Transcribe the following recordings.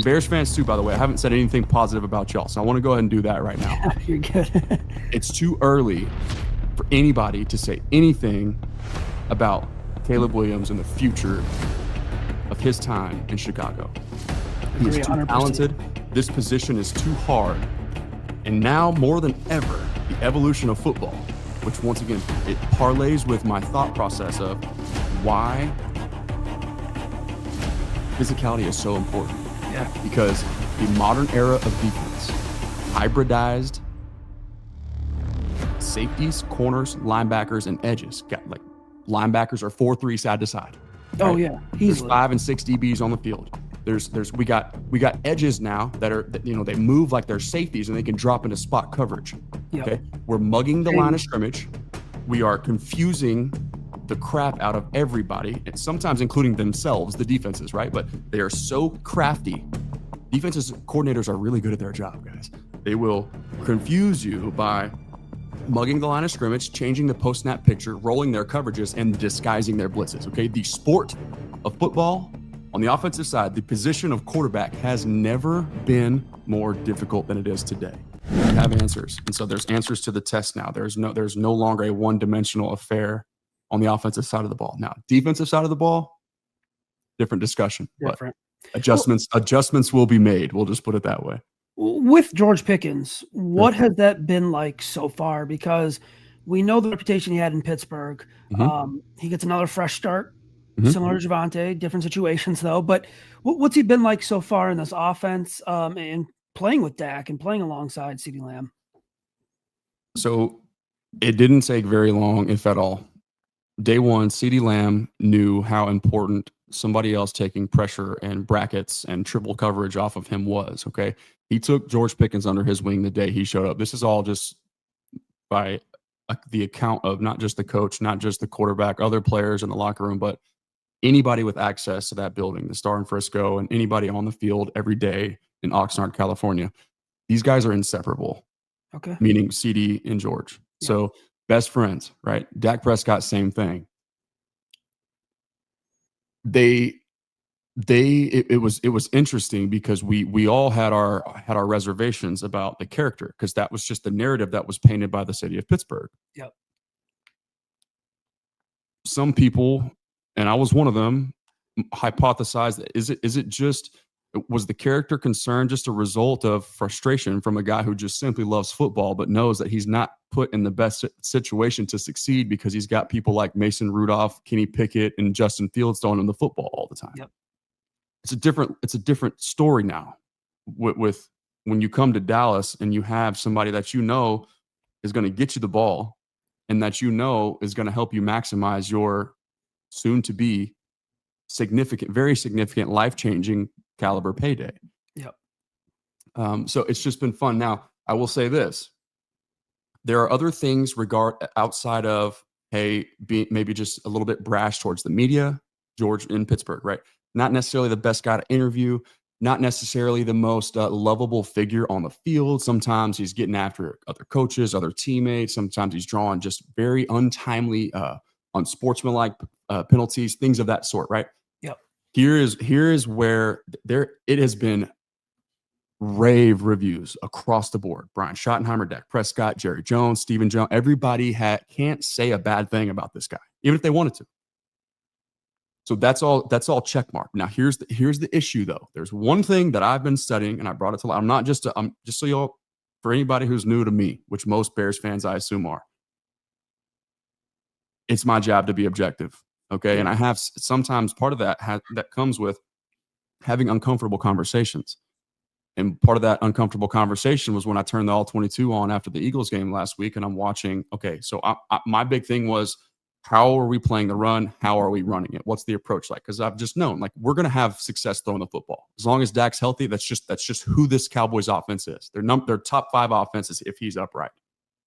and Bears fans too, by the way. I haven't said anything positive about y'all, so I want to go ahead and do that right now. You're good. It's too early for anybody to say anything about Caleb Williams and the future of his time in Chicago. He is too 100%. talented. This position is too hard. And now more than ever, the evolution of football, which once again, it parlays with my thought process of why physicality is so important. Yeah. Because the modern era of defense, hybridized safeties, corners, linebackers, and edges. Got like linebackers are 4-3 side to side. Right? Oh yeah, There's 5 and 6 DBs on the field. We got edges now that are, you know, they move like they're safeties and they can drop into spot coverage. Yep. Okay, we're mugging the line of scrimmage. We are confusing the crap out of everybody, and sometimes including themselves, the defenses, right? But they are so crafty. Defenses coordinators are really good at their job, guys. They will confuse you by mugging the line of scrimmage, changing the post-snap picture, rolling their coverages, and disguising their blitzes, okay? The sport of football, on the offensive side, the position of quarterback has never been more difficult than it is today. We have answers, and so there's answers to the test now. There's no longer a one-dimensional affair on the offensive side of the ball. Now, defensive side of the ball, different discussion. Different. But adjustments will be made. We'll just put it that way. With George Pickens, what has that been like so far? Because we know the reputation he had in Pittsburgh. Mm-hmm. He gets another fresh start, similar to Javonte, different situations though. But what's he been like so far in this offense and playing with Dak and playing alongside CeeDee Lamb? So it didn't take very long, if at all. Day one, CeeDee Lamb knew how important somebody else taking pressure and brackets and triple coverage off of him was, okay? He took George Pickens under his wing the day he showed up. This is all just by the account of not just the coach, not just the quarterback, other players in the locker room, but anybody with access to that building, the Star in Frisco, and anybody on the field every day in Oxnard, California. These guys are inseparable, Okay. meaning CD and George. Yeah. So best friends, right? Dak Prescott, same thing. It was interesting because we all had our reservations about the character, because that was just the narrative that was painted by the city of Pittsburgh. Yep. Some people, and I was one of them, hypothesized that was the character concern just a result of frustration from a guy who just simply loves football but knows that he's not put in the best situation to succeed because he's got people like Mason Rudolph, Kenny Pickett, and Justin Fields throwing him the football all the time. Yep. It's a different story now with when you come to Dallas and you have somebody that you know is going to get you the ball and that you know is going to help you maximize your soon to be very significant, life-changing caliber payday. Yep. So it's just been fun. Now, I will say this. There are other things outside of, hey, maybe just a little bit brash towards the media, George in Pittsburgh, right? Not necessarily the best guy to interview, not necessarily the most lovable figure on the field. Sometimes he's getting after other coaches, other teammates. Sometimes he's drawing just very untimely, unsportsmanlike penalties, things of that sort, right? Yep. Here is where it has been rave reviews across the board. Brian Schottenheimer, Dak Prescott, Jerry Jones, Stephen Jones. Everybody can't say a bad thing about this guy, even if they wanted to. So that's all check mark. Now here's the issue though. There's one thing that I've been studying, and I brought it to light. I'm just so y'all, for anybody who's new to me, which most Bears fans I assume are. It's my job to be objective. Okay. And I have sometimes part of that that comes with having uncomfortable conversations. And part of that uncomfortable conversation was when I turned the All-22 on after the Eagles game last week, and I'm watching. Okay. So my big thing was, how are we playing the run? How are we running it? What's the approach like? Because I've just known, like, we're going to have success throwing the football. As long as Dak's healthy, that's just who this Cowboys offense is. They're top 5 offenses if he's upright.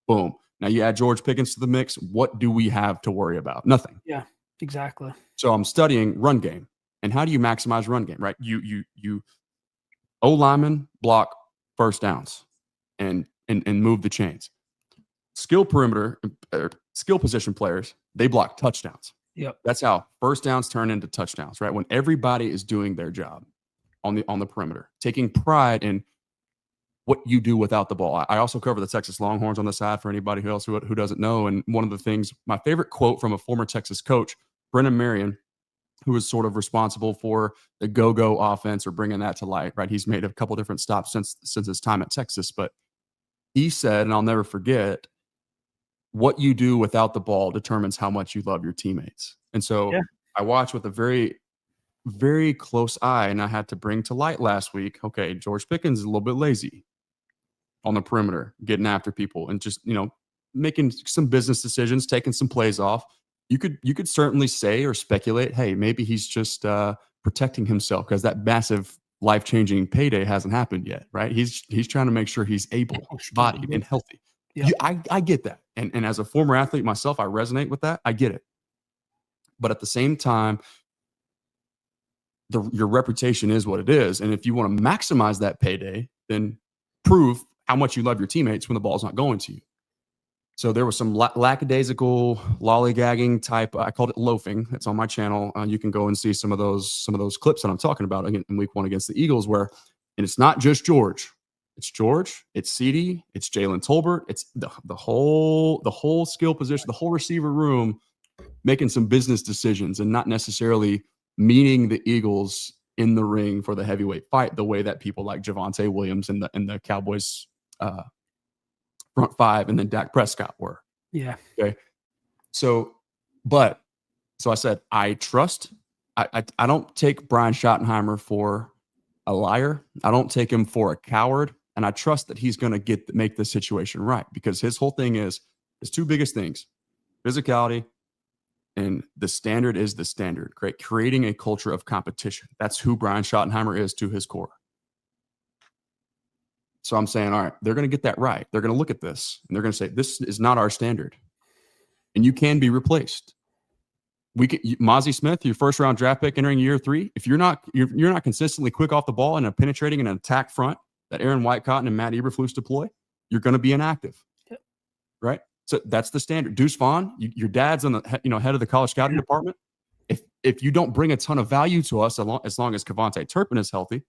Boom. Now you add George Pickens to the mix. What do we have to worry about? Nothing. Yeah, exactly. So I'm studying run game. And how do you maximize run game, right? You O-lineman block first downs and move the chains. Skill position players, they block touchdowns. Yep. That's how first downs turn into touchdowns, right? When everybody is doing their job on the perimeter, taking pride in what you do without the ball. I also cover the Texas Longhorns on the side for anybody who doesn't know. And one of the things, my favorite quote from a former Texas coach, Brennan Marion, who was sort of responsible for the go-go offense or bringing that to light, right? He's made a couple different stops since his time at Texas, but he said, and I'll never forget, what you do without the ball determines how much you love your teammates. And so I watched with a very, very close eye, and I had to bring to light last week, okay, George Pickens is a little bit lazy on the perimeter, getting after people and just, making some business decisions, taking some plays off. You could certainly say or speculate, hey, maybe he's just protecting himself because that massive life-changing payday hasn't happened yet, right? He's trying to make sure he's able-bodied and healthy. Yeah. I get that. And as a former athlete myself, I resonate with that. I get it. But at the same time, your reputation is what it is. And if you want to maximize that payday, then prove how much you love your teammates when the ball's not going to you. So there was some lackadaisical, lollygagging type. I called it loafing. It's on my channel. You can go and see some of those clips that I'm talking about in week 1 against the Eagles, and it's not just George. It's George. It's CeeDee. It's Jalen Tolbert. It's the whole skill position, the whole receiver room, making some business decisions and not necessarily meeting the Eagles in the ring for the heavyweight fight the way that people like Javonte Williams and the Cowboys front five and then Dak Prescott were. Yeah. Okay. So I said, I don't take Brian Schottenheimer for a liar. I don't take him for a coward. And I trust that he's going to make the situation right, because his whole thing is his 2 biggest things: physicality, and the standard is the standard. Creating a culture of competition. That's who Brian Schottenheimer is to his core. So I'm saying, all right, they're going to get that right. They're going to look at this and they're going to say, this is not our standard. And you can be replaced. Mozzie Smith, your first round draft pick entering year 3, if you're not consistently quick off the ball and penetrating an attack front that Aaron Whitecotton and Matt Eberflus deploy, you're going to be inactive. Yep. Right? So that's the standard. Deuce Vaughn, your dad's on the head of the college scouting department. If you don't bring a ton of value to us, as long as Kevontae Turpin is healthy,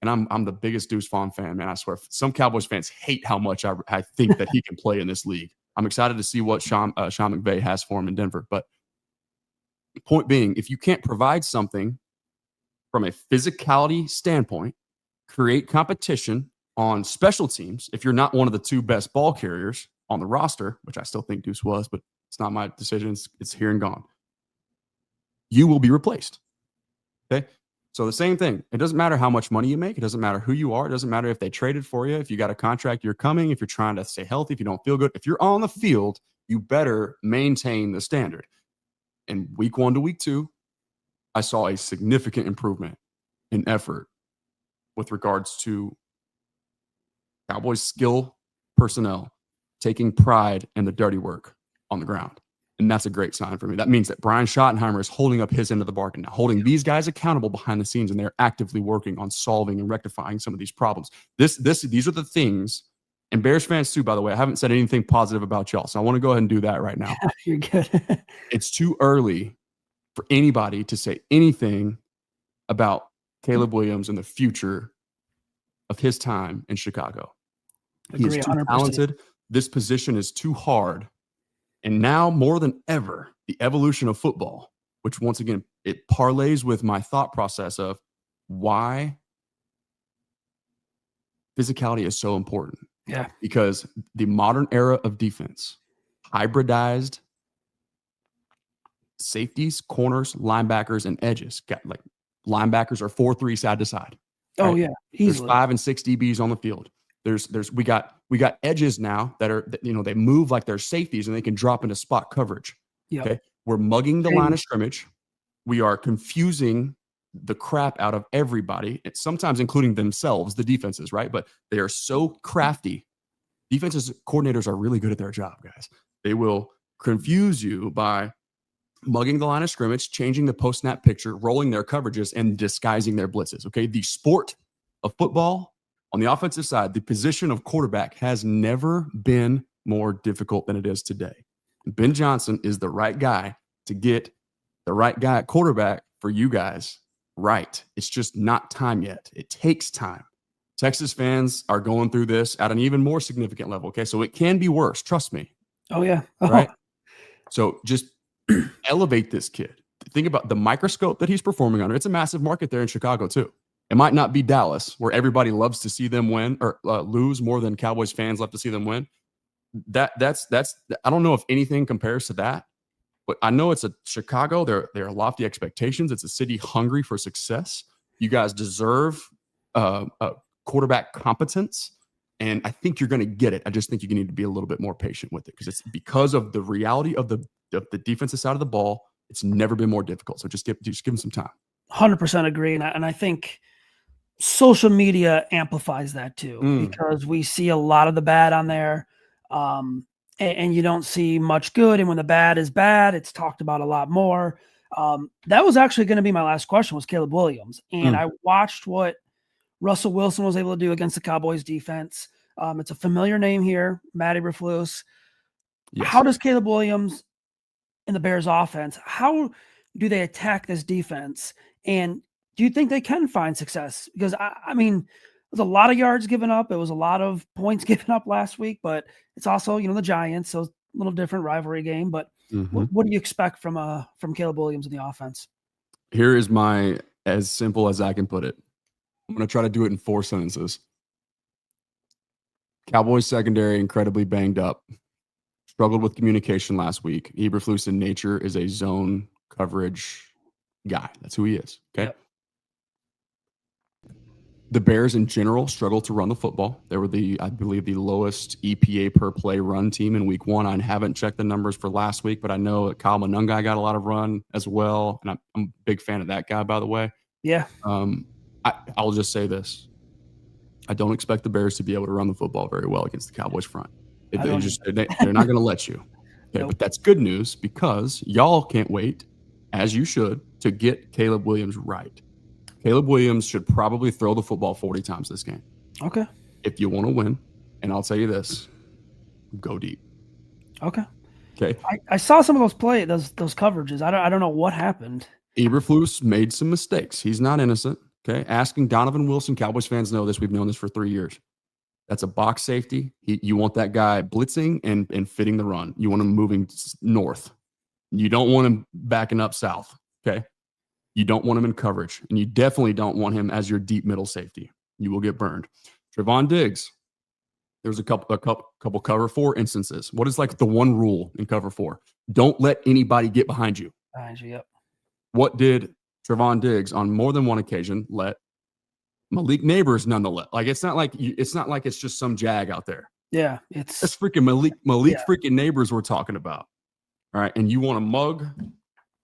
and I'm the biggest Deuce Vaughn fan, man. I swear, some Cowboys fans hate how much I think that he can play in this league. I'm excited to see what Sean McVay has for him in Denver. But point being, if you can't provide something from a physicality standpoint, create competition on special teams, if you're not one of the 2 best ball carriers on the roster, which I still think Deuce was, but it's not my decision. It's here and gone. You will be replaced. Okay. So the same thing. It doesn't matter how much money you make. It doesn't matter who you are. It doesn't matter if they traded for you. If you got a contract, you're coming. If you're trying to stay healthy, if you don't feel good, if you're on the field, you better maintain the standard. And week 1 to week 2, I saw a significant improvement in effort with regards to Cowboys skill personnel taking pride in the dirty work on the ground. And that's a great sign for me. That means that Brian Schottenheimer is holding up his end of the bargain now, holding these guys accountable behind the scenes, and they're actively working on solving and rectifying some of these problems. These are the things, and Bears fans too, by the way. I haven't said anything positive about y'all, so I want to go ahead and do that right now. You're good. It's too early for anybody to say anything about Caleb Williams and the future of his time in Chicago. He is too 100%. Talented. This position is too hard. And now more than ever, the evolution of football, which once again, it parlays with my thought process of why physicality is so important. Yeah. Because the modern era of defense, hybridized safeties, corners, linebackers, and edges. Linebackers are 4-3 side to side. Right? Oh yeah. Easily. There's 5 and 6 DBs on the field. We got edges now that they move like they're safeties and they can drop into spot coverage. Yep. Okay. We're mugging the line of scrimmage. We are confusing the crap out of everybody, sometimes including themselves, the defenses, right? But they are so crafty. Defenses coordinators are really good at their job, guys. They will confuse you by mugging the line of scrimmage, changing the post-snap picture, rolling their coverages, and disguising their blitzes. Okay. The sport of football, on the offensive side, the position of quarterback has never been more difficult than it is today. Ben Johnson is the right guy to get the right guy at quarterback for you guys right. It's just not time yet. It takes time. Texas fans are going through this at an even more significant level. Okay. So it can be worse. Trust me. Oh, yeah. Right. So just elevate this kid. Think about the microscope that he's performing under. It's a massive market there in Chicago, too. It might not be Dallas, where everybody loves to see them win or lose more than Cowboys fans love to see them win. That's I don't know if anything compares to that, but I know it's a Chicago. There are lofty expectations. It's a city hungry for success. You guys deserve quarterback competence, and I think you're going to get it. I just think you need to be a little bit more patient with it because it's because of the reality of the defensive side of the ball. It's never been more difficult. So just give them some time. 100% agree, and I think social media amplifies that too because we see a lot of the bad on there, and you don't see much good. And when the bad is bad, it's talked about a lot more. That was actually going to be my last question, was Caleb Williams, and I watched what Russell Wilson was able to do against the Cowboys defense. It's a familiar name here, Matt Eberflus. Yes. How does Caleb Williams in the Bears offense, how do they attack this defense? And do you think they can find success? Because, I mean, there's a lot of yards given up. It was a lot of points given up last week, but it's also, the Giants, so a little different rivalry game. But what do you expect from Caleb Williams in the offense? Here is my, as simple as I can put it. I'm going to try to do it in 4 sentences. Cowboys secondary, incredibly banged up. Struggled with communication last week. Eberflus in nature is a zone coverage guy. That's who he is. Okay. Yep. The Bears in general struggled to run the football. They were I believe, the lowest EPA per play run team in week 1. I haven't checked the numbers for last week, but I know that Kyle Monungai got a lot of run as well. And I'm a big fan of that guy, by the way. Yeah. I'll just say this. I don't expect the Bears to be able to run the football very well against the Cowboys front. They're not going to let you. Okay, nope. But that's good news because y'all can't wait, as you should, to get Caleb Williams right. Caleb Williams should probably throw the football 40 times this game. Okay. If you want to win, and I'll tell you this, go deep. Okay. Okay. I saw some of those those coverages. I don't know what happened. Eberflus made some mistakes. He's not innocent. Okay. Asking Donovan Wilson, Cowboys fans know this. We've known this for 3 years. That's a box safety. You want that guy blitzing and fitting the run. You want him moving north. You don't want him backing up south. Okay. You don't want him in coverage, and you definitely don't want him as your deep middle safety. You will get burned. Trevon Diggs, there was a couple cover 4 instances. What is like the one rule in cover 4? Don't let anybody get behind you. Behind you, yep. What did Trevon Diggs on more than one occasion let Malik Neighbors nonetheless? Like it's not like it's just some jag out there. Yeah, that's freaking Malik freaking Neighbors we're talking about. All right, and you want to mug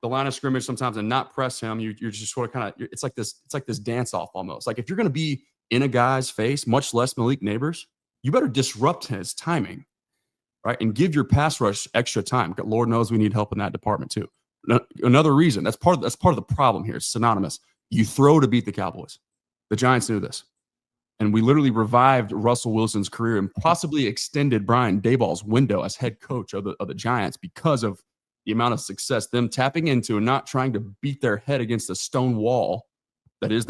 the line of scrimmage sometimes and not press him. You're just sort of it's like this dance off almost. Like if you're going to be in a guy's face, much less Malik Neighbors, you better disrupt his timing, right? And give your pass rush extra time. Lord knows we need help in that department too. Another reason that's part of the problem here. It's synonymous. You throw to beat the Cowboys. The Giants knew this, and we literally revived Russell Wilson's career and possibly extended Brian Daboll's window as head coach of the Giants because of the amount of success, them tapping into and not trying to beat their head against a stone wall that is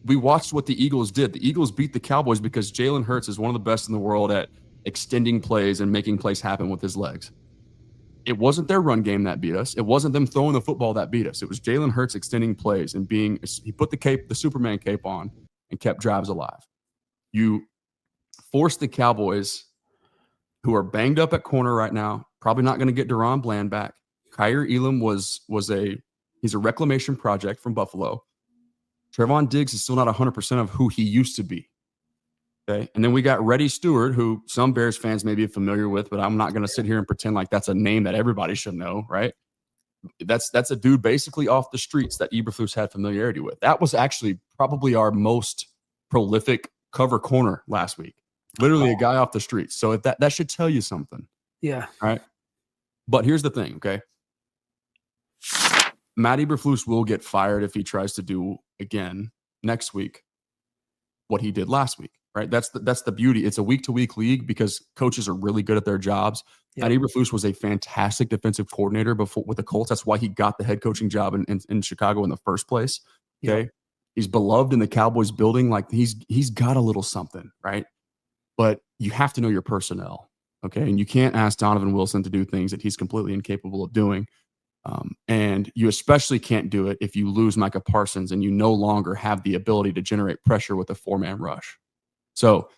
we watched what the Eagles did. The Eagles beat the Cowboys because Jalen Hurts is one of the best in the world at extending plays and making plays happen with his legs. It wasn't their run game that beat us. It wasn't them throwing the football that beat us. It was Jalen Hurts extending plays and he put the Superman cape on and kept drives alive. You forced the Cowboys, who are banged up at corner right now, probably not going to get Deron Bland back. Kyer Elam he's a reclamation project from Buffalo. Trevon Diggs is still not 100% of who he used to be. Okay. And then we got Reddy Stewart, who some Bears fans may be familiar with, but I'm not going to sit here and pretend like that's a name that everybody should know, right? That's a dude basically off the streets that Eberflus had familiarity with. That was actually probably our most prolific cover corner last week. Literally a guy off the streets. So if that should tell you something. Yeah. All right. But here's the thing, okay? Matt Eberflus will get fired if he tries to do again next week what he did last week, right? That's the beauty. It's a week-to-week league because coaches are really good at their jobs. Yep. Matt Eberflus was a fantastic defensive coordinator before with the Colts. That's why he got the head coaching job in Chicago in the first place. Okay. Yep. He's beloved in the Cowboys building. Like he's got a little something, right? But you have to know your personnel. Okay. And you can't ask Donovan Wilson to do things that he's completely incapable of doing. And you especially can't do it if you lose Micah Parsons and you no longer have the ability to generate pressure with a 4-man rush. So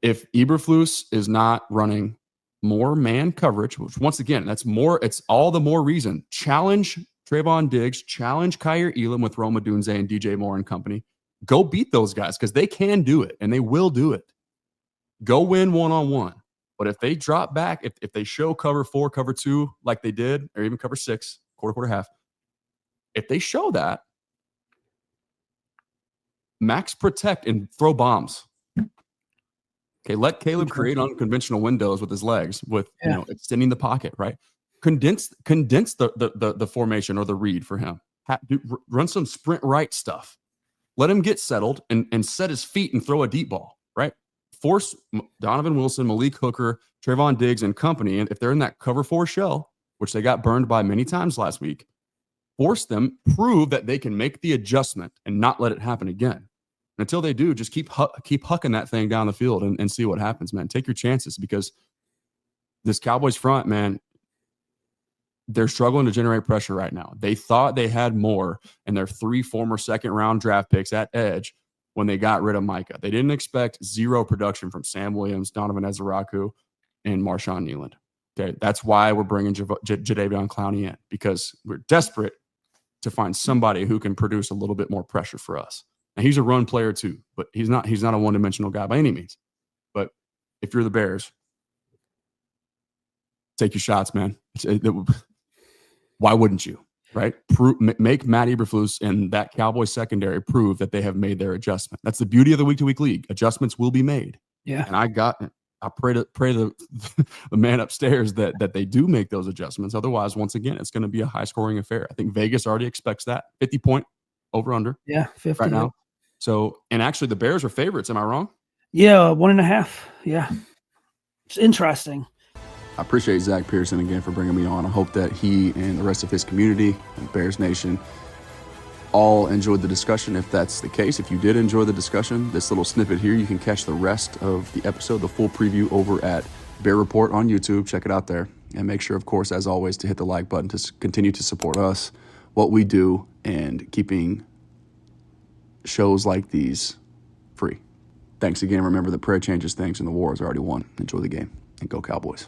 if Eberflus is not running more man coverage, which once again, it's all the more reason. Challenge Trayvon Diggs, challenge Kyer Elam with Rome Odunze and DJ Moore and company. Go beat those guys because they can do it and they will do it. Go win one-on-one. But if they drop back, if they show cover 4, cover 2 like they did, or even cover 6, quarter, half, if they show that, max protect and throw bombs. Okay, let Caleb create unconventional windows with his legs, with extending the pocket, right? Condense the formation or the read for him. Run some sprint right stuff. Let him get settled and set his feet and throw a deep ball, right? Force Donovan Wilson, Malik Hooker, Trayvon Diggs, and company, and if they're in that cover 4 shell, which they got burned by many times last week, force them, prove that they can make the adjustment and not let it happen again. Until they do, just keep hucking that thing down the field and see what happens, man. Take your chances because this Cowboys front, man, they're struggling to generate pressure right now. They thought they had more in their 3 former second-round draft picks at edge when they got rid of Micah. They didn't expect 0 production from Sam Williams, Donovan Ezeraku, and Marshawn Neiland. Okay, that's why we're bringing Jadeveon Clowney in, because we're desperate to find somebody who can produce a little bit more pressure for us. Now, he's a run player too, but he's not a one-dimensional guy by any means. But if you're the Bears, take your shots, man. Why wouldn't you, right? Make Matt Eberflus and that Cowboys secondary prove that they have made their adjustment. That's the beauty of the week-to-week league. Adjustments will be made. Yeah. And I pray the man upstairs that they do make those adjustments. Otherwise, once again, it's going to be a high-scoring affair. I think Vegas already expects that. 50-point over-under. Yeah, 50 right now. So, and actually the Bears are favorites. Am I wrong? Yeah, 1.5. Yeah. It's interesting. I appreciate Zach Pearson again for bringing me on. I hope that he and the rest of his community and Bears Nation all enjoyed the discussion. If that's the case, if you did enjoy the discussion, this little snippet here, you can catch the rest of the episode, the full preview, over at BearReport on YouTube. Check it out there. And make sure, of course, as always, to hit the like button to continue to support us, what we do, and keeping shows like these free. Thanks again. Remember that prayer changes things and the war is already won. Enjoy the game and go Cowboys.